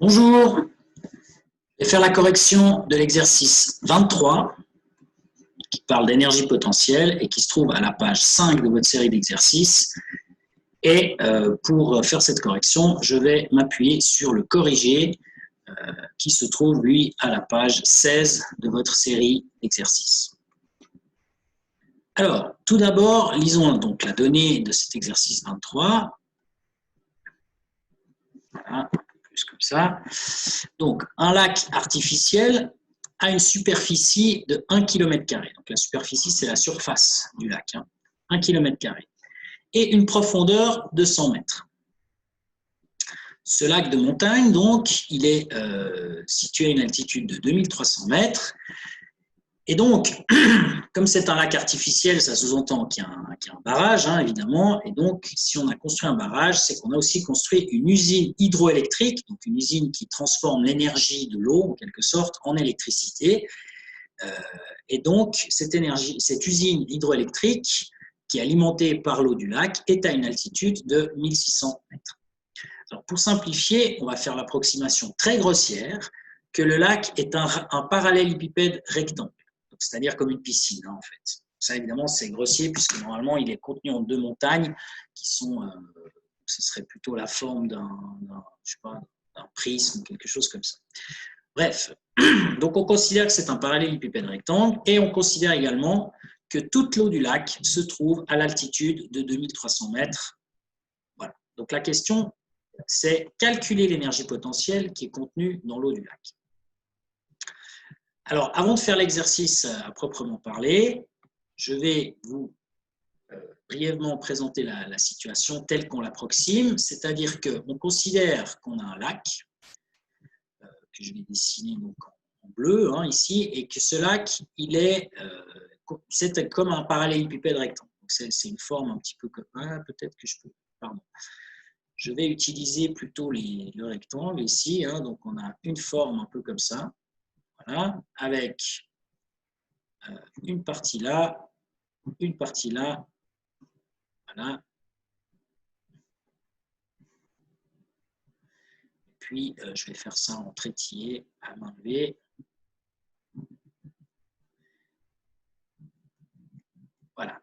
Bonjour, je vais faire la correction de l'exercice 23 qui parle d'énergie potentielle et qui se trouve à la page 5 de votre série d'exercices. Et pour faire cette correction, je vais m'appuyer sur le corrigé qui se trouve, lui, à la page 16 de votre série d'exercices. Alors, tout d'abord, lisons donc la donnée de cet exercice 23. Voilà, plus comme ça. Donc, un lac artificiel a une superficie de 1 km². Donc, la superficie, c'est la surface du lac, 1 km². Et une profondeur de 100 mètres. Ce lac de montagne, donc, il est situé à une altitude de 2300 mètres. Et donc, comme c'est un lac artificiel, ça sous-entend qu'il y a un barrage, évidemment. Et donc, si on a construit un barrage, c'est qu'on a aussi construit une usine hydroélectrique, donc une usine qui transforme l'énergie de l'eau, en quelque sorte, en électricité. Et donc, cette usine hydroélectrique, qui est alimentée par l'eau du lac, est à une altitude de 1600 mètres. Alors, pour simplifier, on va faire l'approximation très grossière que le lac est un parallélépipède rectangle. C'est-à-dire comme une piscine, en fait. Ça, évidemment, c'est grossier, puisque normalement, il est contenu en deux montagnes qui sont, ce serait plutôt la forme d'un prisme, quelque chose comme ça. Bref, donc on considère que c'est un parallélépipède rectangle, et on considère également que toute l'eau du lac se trouve à l'altitude de 2300 mètres. Voilà. Donc la question, c'est calculer l'énergie potentielle qui est contenue dans l'eau du lac. Alors, avant de faire l'exercice à proprement parler, je vais vous brièvement présenter la situation telle qu'on l'approxime, c'est-à-dire qu'on considère qu'on a un lac, que je vais dessiner donc en bleu ici, et que ce lac, c'est comme un parallélépipède rectangle. C'est une forme un petit peu comme... peut-être que je peux... Pardon. Je vais utiliser plutôt le rectangle ici, donc on a une forme un peu comme ça. Voilà, avec une partie là, voilà. Puis, je vais faire ça en trétillé à main levée. Voilà.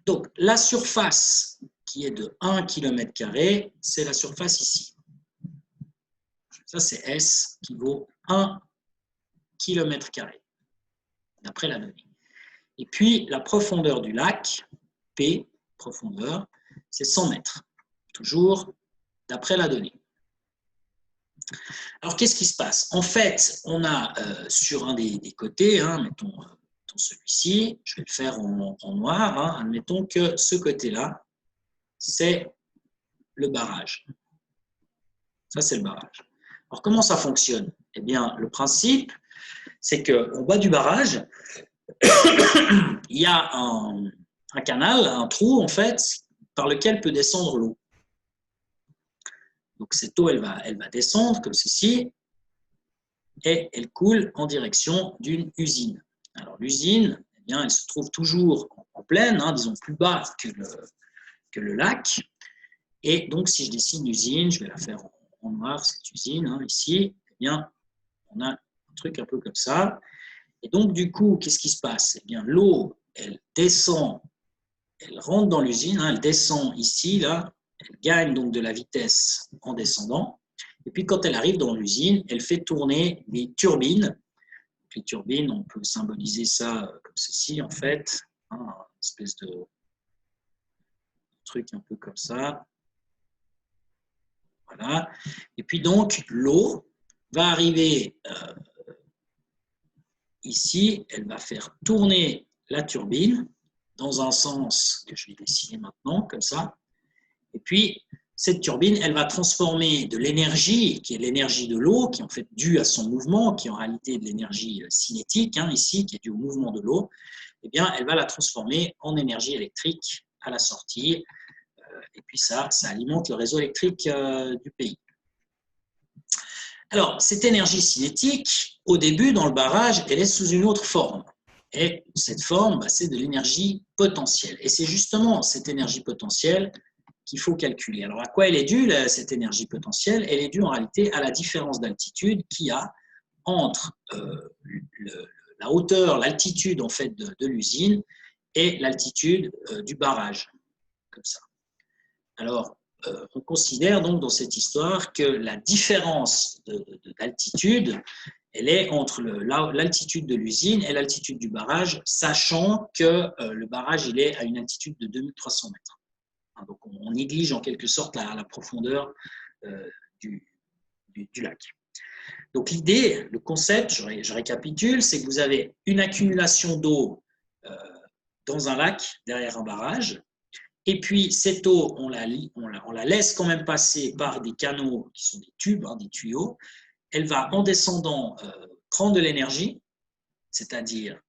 Donc, la surface qui est de 1 km², c'est la surface ici. Ça, c'est S qui vaut 1 km², d'après la donnée. Et puis, la profondeur du lac, P, profondeur, c'est 100 mètres, toujours d'après la donnée. Alors, qu'est-ce qui se passe? En fait, on a sur un des côtés, mettons celui-ci, je vais le faire en noir, admettons que ce côté-là, c'est le barrage. Ça, c'est le barrage. Alors, comment ça fonctionne? Eh bien, le principe, c'est qu'au bas du barrage, il y a un canal, un trou, en fait, par lequel peut descendre l'eau. Donc, cette eau, elle va descendre comme ceci, et elle coule en direction d'une usine. Alors, l'usine, eh bien, elle se trouve toujours en plaine, disons plus bas que le lac. Et donc, si je dessine l'usine, je vais la faire en noir, cette usine, ici, eh bien, on a un truc un peu comme ça. Et donc, du coup, qu'est-ce qui se passe? Eh bien, l'eau, elle descend, elle rentre dans l'usine, elle descend ici, là, elle gagne donc de la vitesse en descendant. Et puis, quand elle arrive dans l'usine, elle fait tourner les turbines. Les turbines, on peut symboliser ça comme ceci, en fait, une espèce de truc un peu comme ça. Voilà. Et puis donc, l'eau va arriver ici, elle va faire tourner la turbine dans un sens que je vais dessiner maintenant, comme ça. Et puis, cette turbine, elle va transformer de l'énergie, qui est l'énergie de l'eau, qui est en fait due à son mouvement, qui est en réalité de l'énergie cinétique, ici, qui est due au mouvement de l'eau, eh bien, elle va la transformer en énergie électrique à la sortie. Et puis ça alimente le réseau électrique du pays. Alors, cette énergie cinétique, au début, dans le barrage, elle est sous une autre forme. Et cette forme, c'est de l'énergie potentielle. Et c'est justement cette énergie potentielle qu'il faut calculer. Alors, à quoi elle est due, cette énergie potentielle? Elle est due en réalité à la différence d'altitude qu'il y a entre la hauteur, l'altitude en fait de l'usine et l'altitude du barrage, comme ça. Alors, on considère donc dans cette histoire que la différence d'altitude, elle est entre l'altitude de l'usine et l'altitude du barrage, sachant que le barrage il est à une altitude de 2300 mètres. Donc, on néglige en quelque sorte la profondeur du lac. Donc, l'idée, le concept, je récapitule, c'est que vous avez une accumulation d'eau dans un lac, derrière un barrage, et puis cette eau, on la laisse quand même passer par des canaux qui sont des tubes, des tuyaux. Elle va, en descendant, prendre de l'énergie, c'est-à-dire,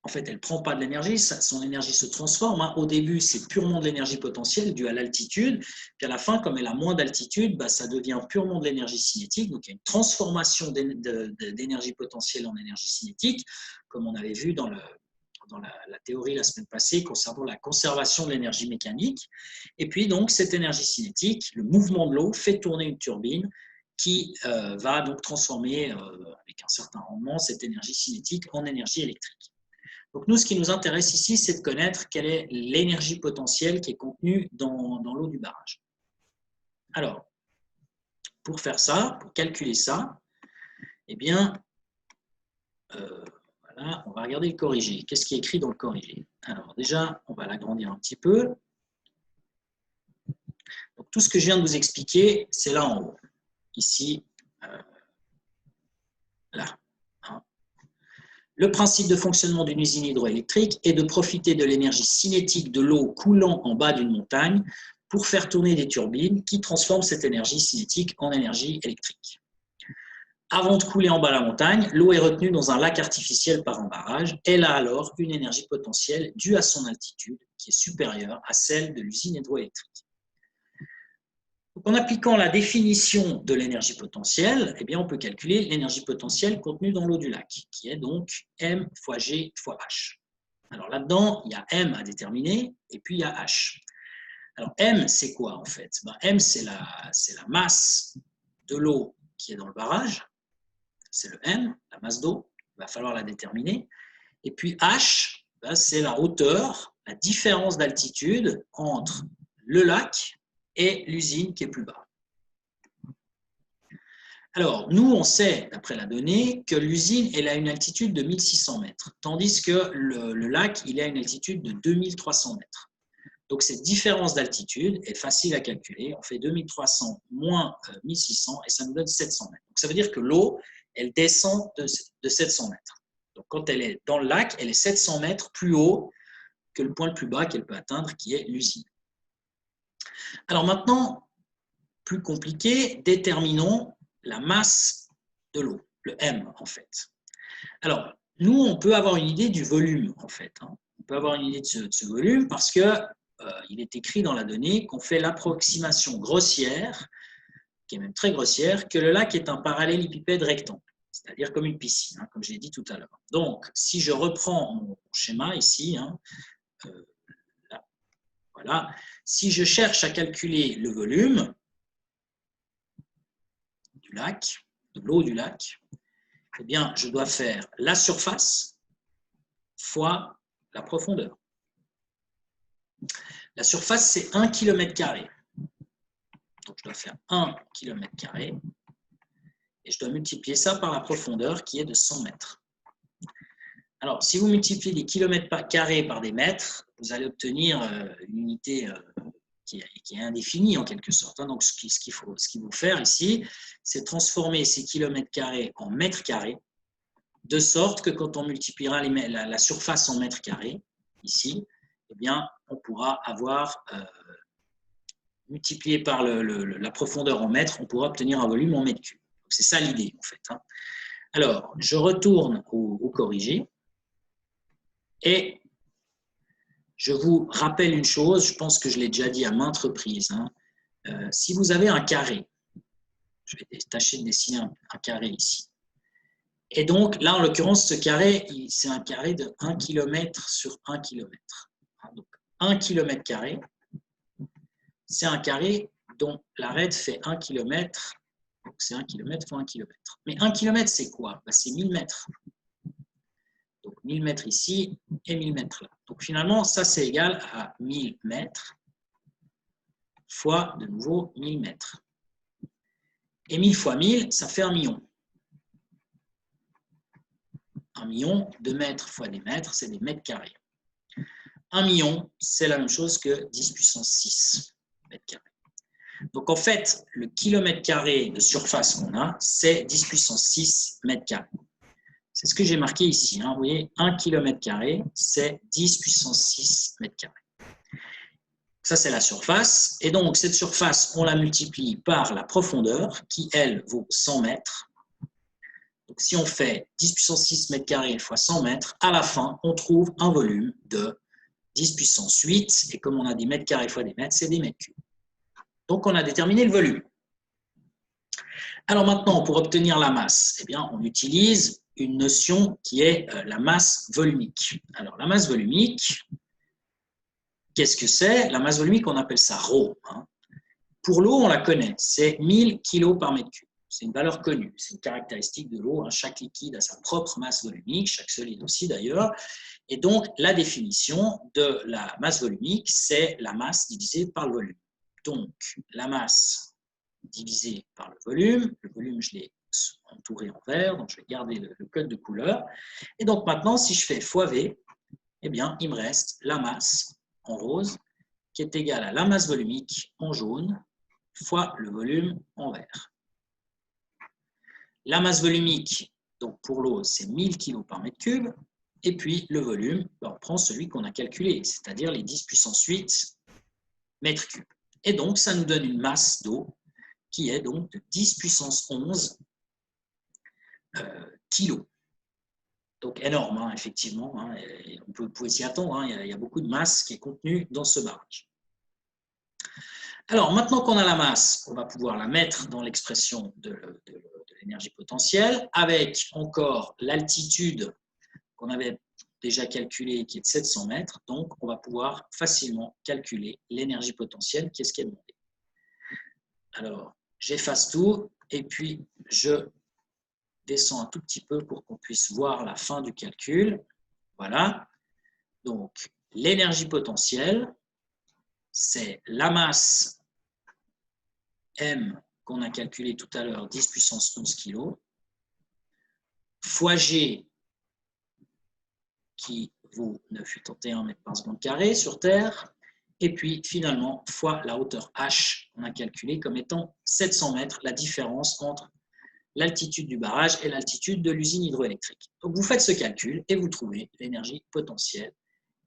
en fait, elle ne prend pas de l'énergie, son énergie se transforme. Au début, c'est purement de l'énergie potentielle due à l'altitude. Puis à la fin, comme elle a moins d'altitude, ça devient purement de l'énergie cinétique. Donc, il y a une transformation d'énergie potentielle en énergie cinétique, comme on avait vu dans la théorie la semaine passée concernant la conservation de l'énergie mécanique. Et puis, donc, cette énergie cinétique, le mouvement de l'eau, fait tourner une turbine qui va donc transformer, avec un certain rendement, cette énergie cinétique en énergie électrique. Donc nous, ce qui nous intéresse ici, c'est de connaître quelle est l'énergie potentielle qui est contenue dans l'eau du barrage. Alors, pour faire ça, pour calculer ça, eh bien, voilà, on va regarder le corrigé. Qu'est-ce qui est écrit dans le corrigé? Alors déjà, on va l'agrandir un petit peu. Donc, tout ce que je viens de vous expliquer, c'est là en haut. Ici, là. Le principe de fonctionnement d'une usine hydroélectrique est de profiter de l'énergie cinétique de l'eau coulant en bas d'une montagne pour faire tourner des turbines qui transforment cette énergie cinétique en énergie électrique. Avant de couler en bas la montagne, l'eau est retenue dans un lac artificiel par un barrage. Elle a alors une énergie potentielle due à son altitude qui est supérieure à celle de l'usine hydroélectrique. En appliquant la définition de l'énergie potentielle, eh bien, on peut calculer l'énergie potentielle contenue dans l'eau du lac, qui est donc M fois G fois H. Alors là-dedans, il y a M à déterminer et puis il y a H. Alors M, c'est quoi en fait? M, c'est la masse de l'eau qui est dans le barrage. C'est le M, la masse d'eau. Il va falloir la déterminer. Et puis H, c'est la hauteur, la différence d'altitude entre le lac et l'usine qui est plus bas. Alors, nous, on sait, d'après la donnée, que l'usine elle a une altitude de 1600 mètres, tandis que le lac il a une altitude de 2300 mètres. Donc, cette différence d'altitude est facile à calculer. On fait 2300 moins 1600 et ça nous donne 700 mètres. Donc, ça veut dire que l'eau, elle descend de 700 mètres. Donc, quand elle est dans le lac, elle est 700 mètres plus haut que le point le plus bas qu'elle peut atteindre, qui est l'usine. Alors maintenant, plus compliqué, déterminons la masse de l'eau, le M en fait. Alors, nous, on peut avoir une idée du volume en fait. On peut avoir une idée de ce volume parce qu'il est écrit dans la donnée qu'on fait l'approximation grossière, qui est même très grossière, que le lac est un parallélépipède rectangle, c'est-à-dire comme une piscine, comme je l'ai dit tout à l'heure. Donc, si je reprends mon schéma ici, là, voilà. Si je cherche à calculer le volume du lac, de l'eau du lac, eh bien, je dois faire la surface fois la profondeur. La surface, c'est 1 km². Donc, je dois faire 1 km² et je dois multiplier ça par la profondeur qui est de 100 mètres. Alors, si vous multipliez des kilomètres carrés par des mètres, vous allez obtenir une unité qui est indéfinie en quelque sorte. Donc, ce qu'il faut faire ici, c'est transformer ces kilomètres carrés en mètres carrés, de sorte que quand on multipliera la surface en mètres carrés, ici, eh bien, on pourra avoir, multiplié par la profondeur en mètres, on pourra obtenir un volume en mètres cubes. C'est ça l'idée, en fait. Alors, je retourne au corrigé. Et je vous rappelle une chose, je pense que je l'ai déjà dit à maintes reprises. Si vous avez un carré, je vais tâcher de dessiner un carré ici. Et donc, là, en l'occurrence, ce carré, c'est un carré de 1 km sur 1 km. Donc, 1 km², c'est un carré dont l'arête fait 1 km. Donc, c'est 1 km fois 1 km. Mais 1 km, c'est quoi? Ben, c'est 1000 mètres. Donc, 1000 mètres ici et 1000 mètres là. Donc, finalement, ça, c'est égal à 1000 mètres fois, de nouveau, 1000 mètres. Et 1000 fois 1000, ça fait 1 million. 1 million de mètres fois des mètres, c'est des mètres carrés. 1 million, c'est la même chose que 10 puissance 6 mètres carrés. Donc, en fait, le kilomètre carré de surface qu'on a, c'est 10 puissance 6 mètres carrés. C'est ce que j'ai marqué ici. Hein. Vous voyez, 1 km carré, c'est 10 puissance 6 mètres carrés. Ça, c'est la surface. Et donc, cette surface, on la multiplie par la profondeur, qui, elle, vaut 100 mètres. Donc, si on fait 10 puissance 6 mètres carrés fois 100 mètres, à la fin, on trouve un volume de 10 puissance 8. Et comme on a des mètres carrés fois des mètres, c'est des mètres cubes. Donc, on a déterminé le volume. Alors maintenant, pour obtenir la masse, eh bien, on utilise une notion qui est la masse volumique. Alors, la masse volumique, qu'est-ce que c'est? La masse volumique, on appelle ça ρ. Hein. Pour l'eau, on la connaît, c'est 1000 kg par mètre cube. C'est une valeur connue, c'est une caractéristique de l'eau. Hein. Chaque liquide a sa propre masse volumique, chaque solide aussi d'ailleurs. Et donc, la définition de la masse volumique, c'est la masse divisée par le volume. Donc, la masse divisée par le volume, je l'ai entouré en vert, donc je vais garder le code de couleur. Et donc maintenant, si je fais fois V, eh bien, il me reste la masse en rose, qui est égale à la masse volumique en jaune, fois le volume en vert. La masse volumique, donc pour l'eau, c'est 1000 kg par mètre cube, et puis le volume, on prend celui qu'on a calculé, c'est-à-dire les 10 puissance 8 mètres cubes. Et donc, ça nous donne une masse d'eau qui est donc de 10 puissance 11 kilos. Donc énorme, hein, effectivement. Hein, et on peut s'y attendre. Hein, il y a beaucoup de masse qui est contenue dans ce barrage. Alors, maintenant qu'on a la masse, on va pouvoir la mettre dans l'expression de l'énergie potentielle avec encore l'altitude qu'on avait déjà calculée qui est de 700 mètres. Donc, on va pouvoir facilement calculer l'énergie potentielle qui est ce qui est demandé. Alors, j'efface tout et puis je descends un tout petit peu pour qu'on puisse voir la fin du calcul. Voilà. Donc, l'énergie potentielle, c'est la masse M qu'on a calculée tout à l'heure, 10 puissance 11 kg, fois G, qui vaut 9,81 mètres par seconde carré sur Terre, et puis finalement, fois la hauteur H, qu'on a calculée comme étant 700 mètres, la différence entre l'altitude du barrage et l'altitude de l'usine hydroélectrique. Donc, vous faites ce calcul et vous trouvez l'énergie potentielle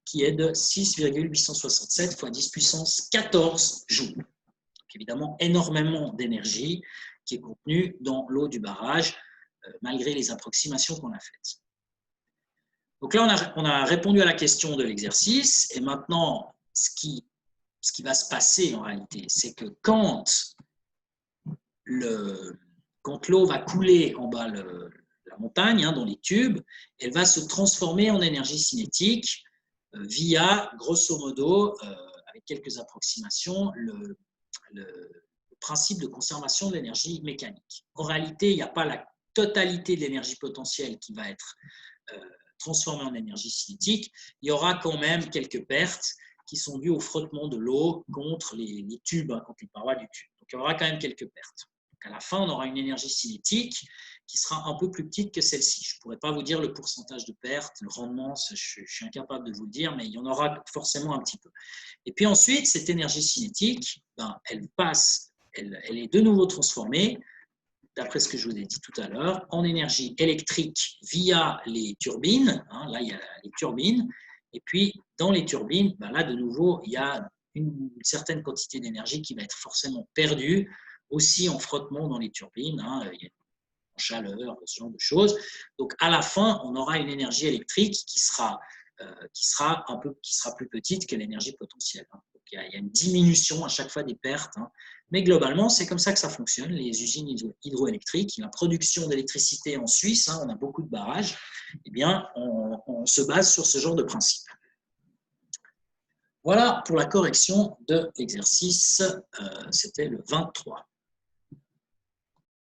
qui est de 6,867 fois 10 puissance 14 joules. Donc, évidemment, énormément d'énergie qui est contenue dans l'eau du barrage, malgré les approximations qu'on a faites. Donc là, on a répondu à la question de l'exercice et maintenant, ce qui va se passer en réalité, c'est que quand l'eau va couler en bas la montagne, hein, dans les tubes, elle va se transformer en énergie cinétique via, grosso modo, avec quelques approximations, le principe de conservation de l'énergie mécanique. En réalité, il n'y a pas la totalité de l'énergie potentielle qui va être transformée en énergie cinétique. Il y aura quand même quelques pertes qui sont dues au frottement de l'eau contre les tubes, hein, contre les parois du tube. Donc, il y aura quand même quelques pertes. À la fin, on aura une énergie cinétique qui sera un peu plus petite que celle-ci. Je ne pourrais pas vous dire le pourcentage de perte, le rendement, je suis incapable de vous le dire, mais il y en aura forcément un petit peu. Et puis ensuite, cette énergie cinétique, elle est de nouveau transformée, d'après ce que je vous ai dit tout à l'heure, en énergie électrique via les turbines. Hein, là, il y a les turbines. Et puis, dans les turbines, là, de nouveau, il y a une certaine quantité d'énergie qui va être forcément perdue, aussi en frottement dans les turbines, hein, en chaleur, ce genre de choses. Donc, à la fin, on aura une énergie électrique qui sera plus petite que l'énergie potentielle. Hein. Donc, il y a une diminution à chaque fois des pertes. Hein. Mais globalement, c'est comme ça que ça fonctionne, les usines hydroélectriques. La production d'électricité en Suisse, hein, on a beaucoup de barrages, eh bien, on se base sur ce genre de principe. Voilà pour la correction de l'exercice, c'était le 23.